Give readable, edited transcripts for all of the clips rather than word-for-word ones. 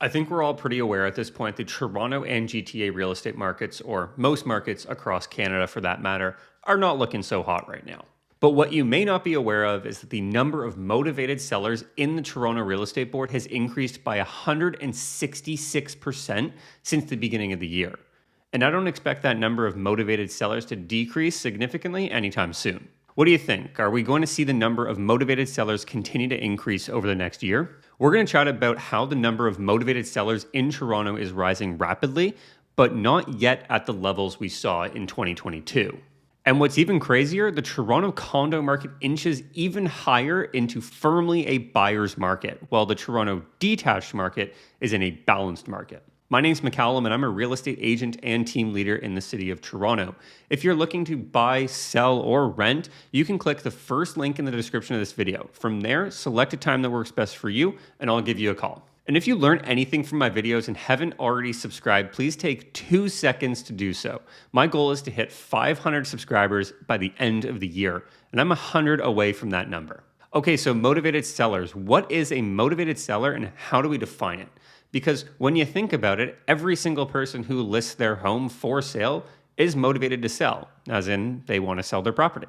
I think we're all pretty aware at this point that Toronto and GTA real estate markets, or most markets across Canada for that matter, are not looking so hot right now. But what you may not be aware of is that the number of motivated sellers in the Toronto Real Estate Board has increased by 166% since the beginning of the year. And I don't expect that number of motivated sellers to decrease significantly anytime soon. What do you think? Are we going to see the number of motivated sellers continue to increase over the next year? We're going to chat about how the number of motivated sellers in Toronto is rising rapidly, but not yet at the levels we saw in 2022. And what's even crazier, the Toronto condo market inches even higher into firmly a buyer's market, while the Toronto detached market is in a balanced market. My name's Macallum, and I'm a real estate agent and team leader in the city of Toronto. If you're looking to buy, sell, or rent, you can click the first link in the description of this video. From there, select a time that works best for you, and I'll give you a call. And if you learn anything from my videos and haven't already subscribed, please take 2 seconds to do so. My goal is to hit 500 subscribers by the end of the year, and I'm 100 away from that number. Okay, so motivated sellers. What is a motivated seller and how do we define it? Because when you think about it, every single person who lists their home for sale is motivated to sell, as in they want to sell their property.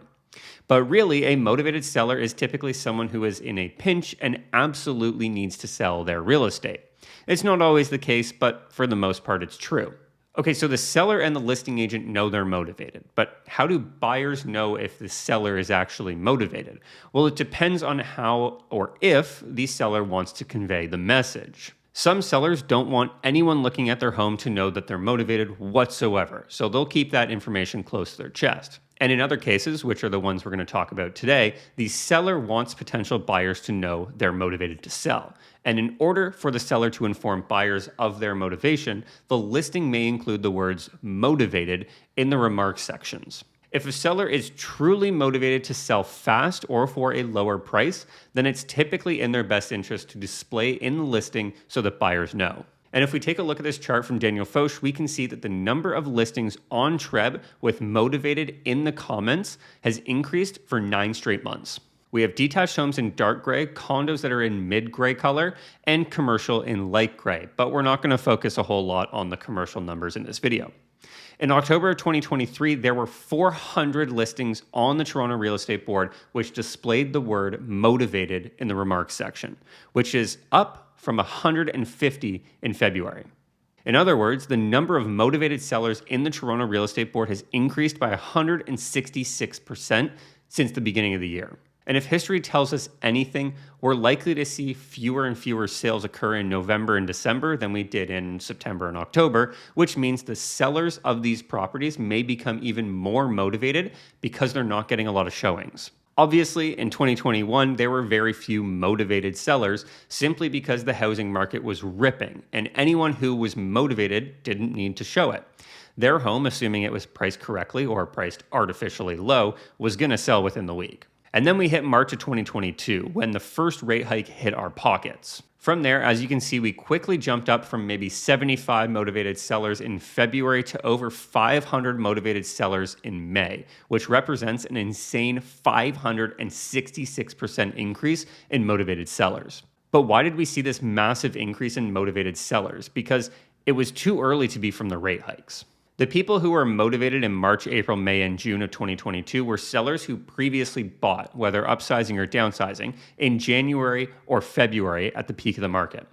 But really, a motivated seller is typically someone who is in a pinch and absolutely needs to sell their real estate. It's not always the case, but for the most part, it's true. Okay, so the seller and the listing agent know they're motivated, but how do buyers know if the seller is actually motivated? Well, it depends on how or if the seller wants to convey the message. Some sellers don't want anyone looking at their home to know that they're motivated whatsoever, so they'll keep that information close to their chest. And in other cases, which are the ones we're going to talk about today, the seller wants potential buyers to know they're motivated to sell. And in order for the seller to inform buyers of their motivation, the listing may include the words motivated in the remarks sections. If a seller is truly motivated to sell fast or for a lower price, then it's typically in their best interest to display in the listing so that buyers know. And if we take a look at this chart from Daniel Foch, we can see that the number of listings on TRREB with motivated in the comments has increased for 9 straight months. We have detached homes in dark gray, condos that are in mid-gray color, and commercial in light gray. But we're not going to focus a whole lot on the commercial numbers in this video. In October of 2023, there were 400 listings on the Toronto Real Estate Board which displayed the word motivated in the remarks section, which is up from 150 in February. In other words, the number of motivated sellers in the Toronto Real Estate Board has increased by 166% since the beginning of the year. And if history tells us anything, we're likely to see fewer and fewer sales occur in November and December than we did in September and October, which means the sellers of these properties may become even more motivated because they're not getting a lot of showings. Obviously, in 2021, there were very few motivated sellers simply because the housing market was ripping, and anyone who was motivated didn't need to show it. Their home, assuming it was priced correctly or priced artificially low, was going to sell within the week. And then we hit March of 2022 when the first rate hike hit our pockets. From there, as you can see, we quickly jumped up from maybe 75 motivated sellers in February to over 500 motivated sellers in May, which represents an insane 566% increase in motivated sellers. But why did we see this massive increase in motivated sellers? Because it was too early to be from the rate hikes. The people who were motivated in March, April, May, and June of 2022 were sellers who previously bought, whether upsizing or downsizing, in January or February at the peak of the market.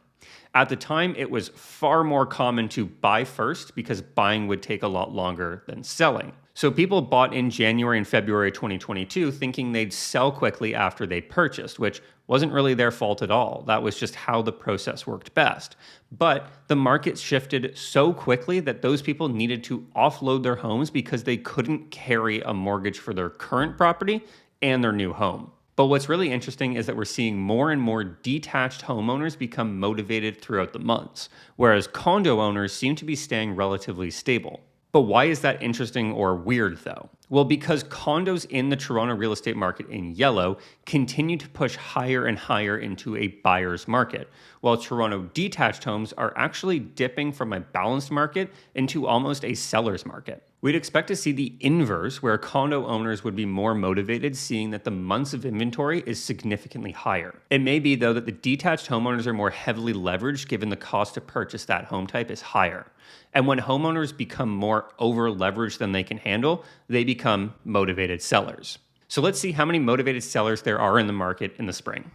At the time, it was far more common to buy first because buying would take a lot longer than selling. So people bought in January and February 2022 thinking they'd sell quickly after they purchased, which wasn't really their fault at all. That was just how the process worked best. But the market shifted so quickly that those people needed to offload their homes because they couldn't carry a mortgage for their current property and their new home. But what's really interesting is that we're seeing more and more detached homeowners become motivated throughout the months, whereas condo owners seem to be staying relatively stable. But why is that interesting or weird though? Well, because condos in the Toronto real estate market in yellow continue to push higher and higher into a buyer's market, while Toronto detached homes are actually dipping from a balanced market into almost a seller's market. We'd expect to see the inverse, where condo owners would be more motivated, seeing that the months of inventory is significantly higher. It may be, though, that the detached homeowners are more heavily leveraged given the cost to purchase that home type is higher. And when homeowners become more over-leveraged than they can handle, they become motivated sellers. So let's see how many motivated sellers there are in the market in the spring.